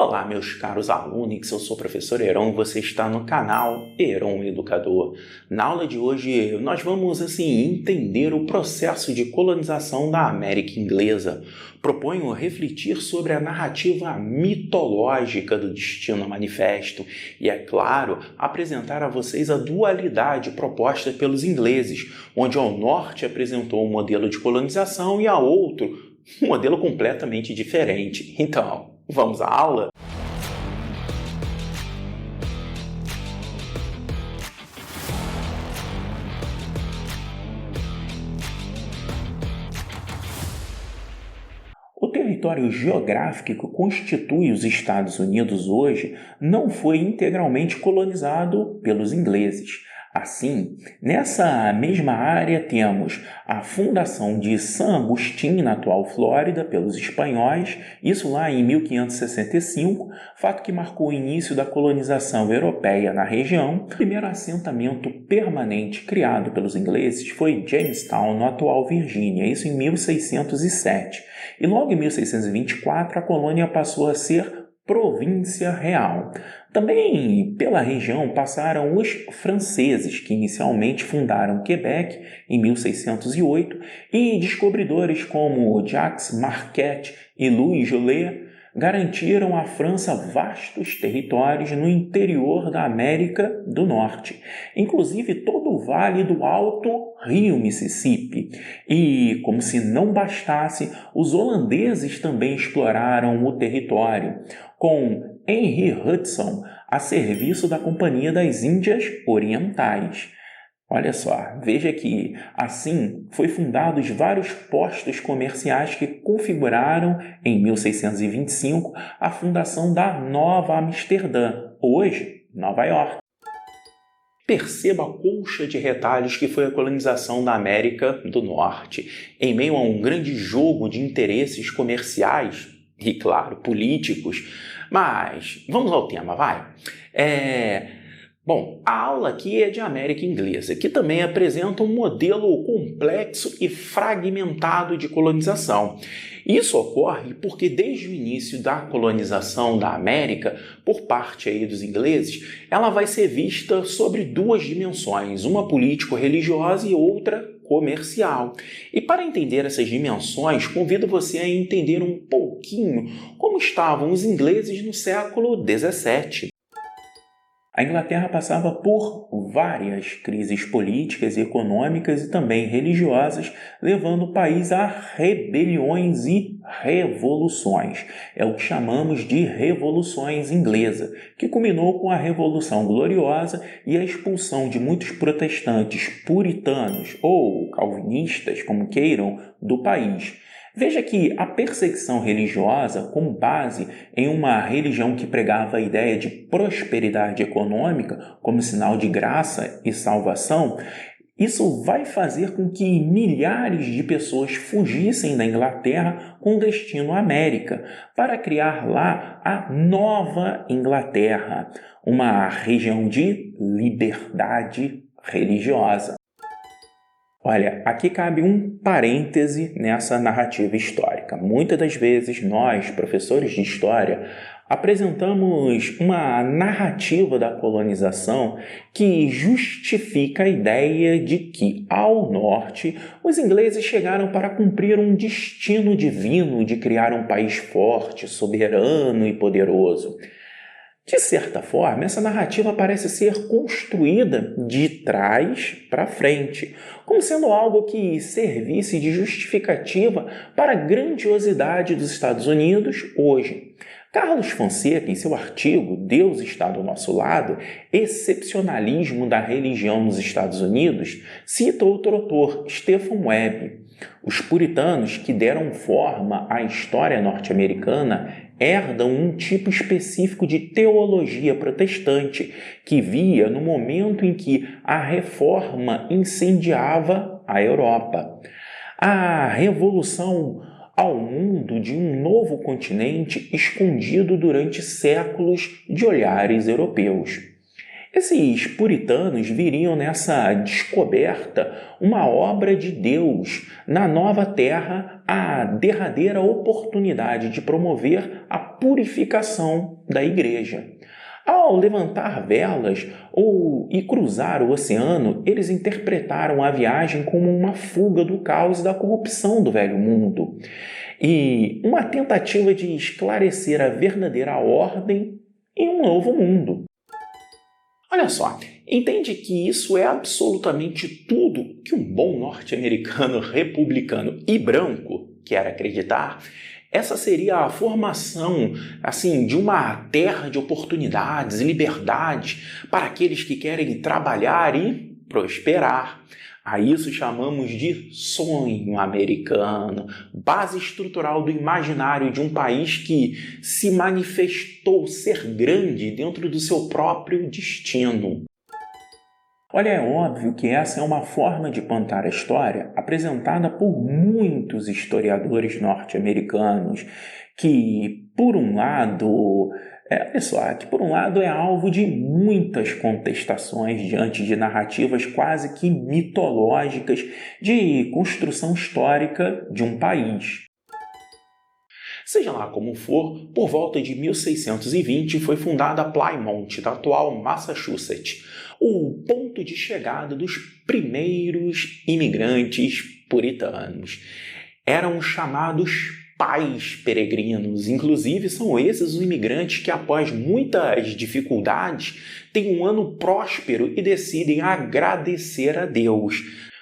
Olá, meus caros alunos, eu sou o professor Heron e você está no canal Heron Educador. Na aula de hoje, nós vamos entender o processo de colonização da América Inglesa. Proponho refletir sobre a narrativa mitológica do Destino Manifesto e, é claro, apresentar a vocês a dualidade proposta pelos ingleses, onde ao norte apresentou um modelo de colonização e ao outro um modelo completamente diferente. Então, vamos à aula? O território geográfico que constitui os Estados Unidos hoje não foi integralmente colonizado pelos ingleses. Assim, nessa mesma área temos a fundação de San Agustín, na atual Flórida, pelos espanhóis, isso lá em 1565, fato que marcou o início da colonização europeia na região. O primeiro assentamento permanente criado pelos ingleses foi Jamestown, na atual Virgínia, isso em 1607. E logo em 1624 a colônia passou a ser província real. Também pela região passaram os franceses, que inicialmente fundaram Quebec em 1608, e descobridores como Jacques Marquette e Louis Jolliet garantiram à França vastos territórios no interior da América do Norte, inclusive todo o vale do Alto Rio Mississippi. E, como se não bastasse, os holandeses também exploraram o território, com Henry Hudson a serviço da Companhia das Índias Orientais. Olha só, veja que, assim, foi fundados vários postos comerciais que configuraram, em 1625, a fundação da Nova Amsterdã, hoje, Nova York. Perceba a colcha de retalhos que foi a colonização da América do Norte. Em meio a um grande jogo de interesses comerciais e, claro, políticos. Mas vamos ao tema, vai? Bom, a aula aqui é de América Inglesa, que também apresenta um modelo complexo e fragmentado de colonização. Isso ocorre porque desde o início da colonização da América, por parte dos ingleses, ela vai ser vista sobre duas dimensões, uma político-religiosa e outra comercial. E para entender essas dimensões, convido você a entender um pouquinho como estavam os ingleses no século XVII. A Inglaterra passava por várias crises políticas e econômicas e também religiosas, levando o país a rebeliões e revoluções. É o que chamamos de Revoluções Inglesa, que culminou com a Revolução Gloriosa e a expulsão de muitos protestantes puritanos ou calvinistas, como queiram, do país. Veja que a perseguição religiosa, com base em uma religião que pregava a ideia de prosperidade econômica como sinal de graça e salvação, isso vai fazer com que milhares de pessoas fugissem da Inglaterra com destino à América, para criar lá a Nova Inglaterra, uma região de liberdade religiosa. Olha, aqui cabe um parêntese nessa narrativa histórica. Muitas das vezes nós, professores de história, apresentamos uma narrativa da colonização que justifica a ideia de que, ao norte, os ingleses chegaram para cumprir um destino divino de criar um país forte, soberano e poderoso. De certa forma, essa narrativa parece ser construída de trás para frente, como sendo algo que servisse de justificativa para a grandiosidade dos Estados Unidos hoje. Carlos Fonseca, em seu artigo Deus está do nosso lado, Excepcionalismo da religião nos Estados Unidos, cita outro autor, Stephen Webb. Os puritanos que deram forma à história norte-americana herdam um tipo específico de teologia protestante que via no momento em que a reforma incendiava a Europa. A revolução ao mundo de um novo continente escondido durante séculos de olhares europeus. Esses puritanos viriam nessa descoberta uma obra de Deus na nova terra, a derradeira oportunidade de promover a purificação da igreja. Ao levantar velas e cruzar o oceano, eles interpretaram a viagem como uma fuga do caos e da corrupção do velho mundo e uma tentativa de esclarecer a verdadeira ordem em um novo mundo. Olha só, entende que isso é absolutamente tudo que um bom norte-americano republicano e branco quer acreditar? Essa seria a formação, de uma terra de oportunidades e liberdades para aqueles que querem trabalhar e prosperar. A isso chamamos de sonho americano, base estrutural do imaginário de um país que se manifestou ser grande dentro do seu próprio destino. Olha, é óbvio que essa é uma forma de contar a história apresentada por muitos historiadores norte-americanos, que, por um lado, é alvo de muitas contestações diante de narrativas quase que mitológicas de construção histórica de um país. Seja lá como for, por volta de 1620 foi fundada Plymouth, da atual Massachusetts, o ponto de chegada dos primeiros imigrantes puritanos. Eram chamados pais peregrinos, inclusive são esses os imigrantes que, após muitas dificuldades, têm um ano próspero e decidem agradecer a Deus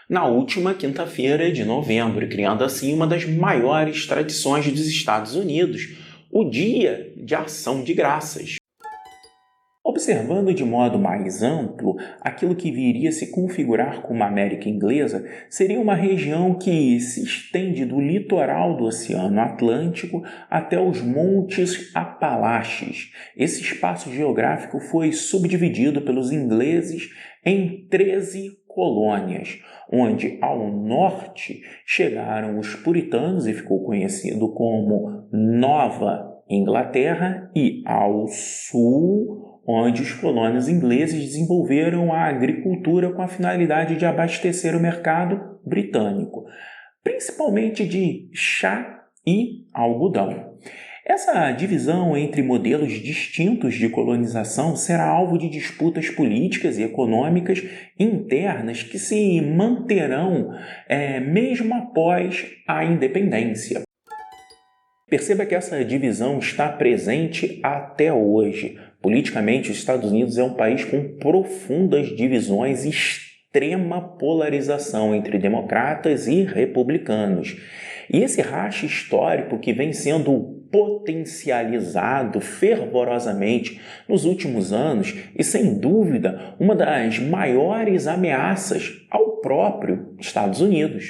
na última quinta-feira de novembro, criando assim uma das maiores tradições dos Estados Unidos, o Dia de Ação de Graças. Observando de modo mais amplo, aquilo que viria a se configurar como a América Inglesa seria uma região que se estende do litoral do Oceano Atlântico até os Montes Apalaches. Esse espaço geográfico foi subdividido pelos ingleses em 13 colônias, onde ao norte chegaram os puritanos e ficou conhecido como Nova Inglaterra, e ao sul, onde os colonos ingleses desenvolveram a agricultura com a finalidade de abastecer o mercado britânico, principalmente de chá e algodão. Essa divisão entre modelos distintos de colonização será alvo de disputas políticas e econômicas internas que se manterão mesmo após a independência. Perceba que essa divisão está presente até hoje. Politicamente, os Estados Unidos é um país com profundas divisões e extrema polarização entre democratas e republicanos. E esse racha histórico que vem sendo potencializado fervorosamente nos últimos anos e, sem dúvida, uma das maiores ameaças ao próprio Estados Unidos.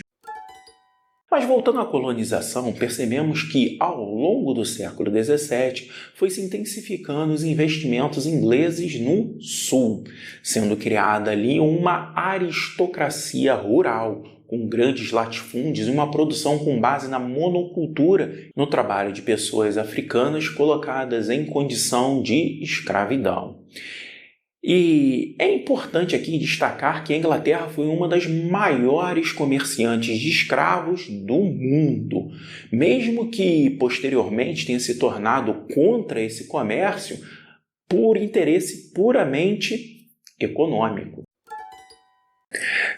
Mas voltando à colonização, percebemos que, ao longo do século XVII, foi se intensificando os investimentos ingleses no sul, sendo criada ali uma aristocracia rural, com grandes latifúndios e uma produção com base na monocultura, no trabalho de pessoas africanas colocadas em condição de escravidão. E é importante aqui destacar que a Inglaterra foi uma das maiores comerciantes de escravos do mundo, mesmo que posteriormente tenha se tornado contra esse comércio por interesse puramente econômico.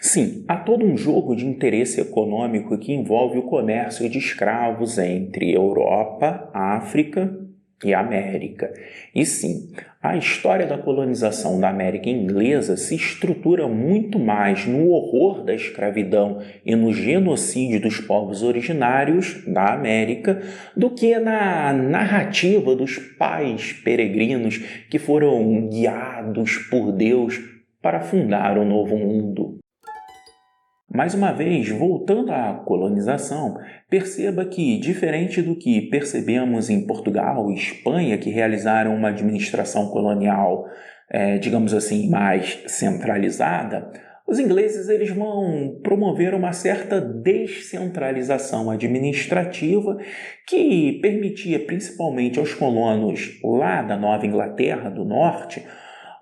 Sim, há todo um jogo de interesse econômico que envolve o comércio de escravos entre Europa, África e América. E sim, a história da colonização da América Inglesa se estrutura muito mais no horror da escravidão e no genocídio dos povos originários da América do que na narrativa dos pais peregrinos que foram guiados por Deus para fundar um novo mundo. Mais uma vez, voltando à colonização, perceba que, diferente do que percebemos em Portugal e Espanha, que realizaram uma administração colonial, digamos assim, mais centralizada, os ingleses eles vão promover uma certa descentralização administrativa que permitia principalmente aos colonos lá da Nova Inglaterra do Norte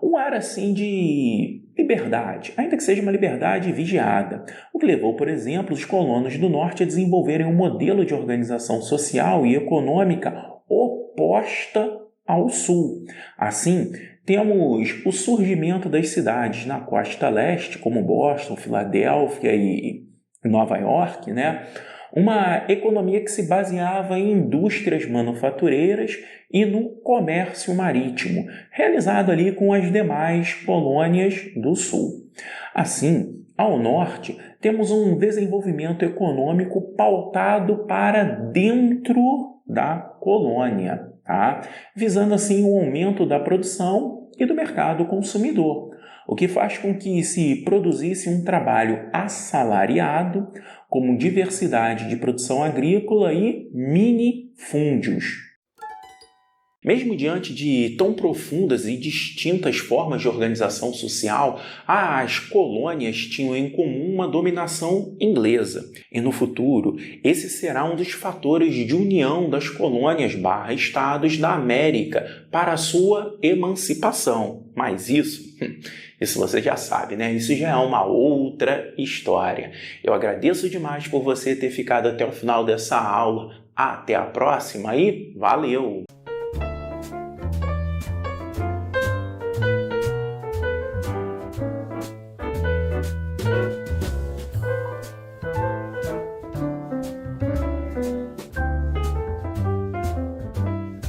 um ar assim de liberdade, ainda que seja uma liberdade vigiada, o que levou, por exemplo, os colonos do norte a desenvolverem um modelo de organização social e econômica oposta ao sul. Assim, temos o surgimento das cidades na costa leste, como Boston, Filadélfia e Nova York, né? Uma economia que se baseava em indústrias manufatureiras e no comércio marítimo, realizado ali com as demais colônias do sul. Assim, ao norte, temos um desenvolvimento econômico pautado para dentro da colônia, tá? Visando assim o aumento da produção e do mercado consumidor, o que faz com que se produzisse um trabalho assalariado, como diversidade de produção agrícola e minifúndios. Mesmo diante de tão profundas e distintas formas de organização social, as colônias tinham em comum uma dominação inglesa. E no futuro, esse será um dos fatores de união das colônias/estados da América para a sua emancipação. Mas isso você já sabe, né? Isso já é uma outra história. Eu agradeço demais por você ter ficado até o final dessa aula. Até a próxima e valeu!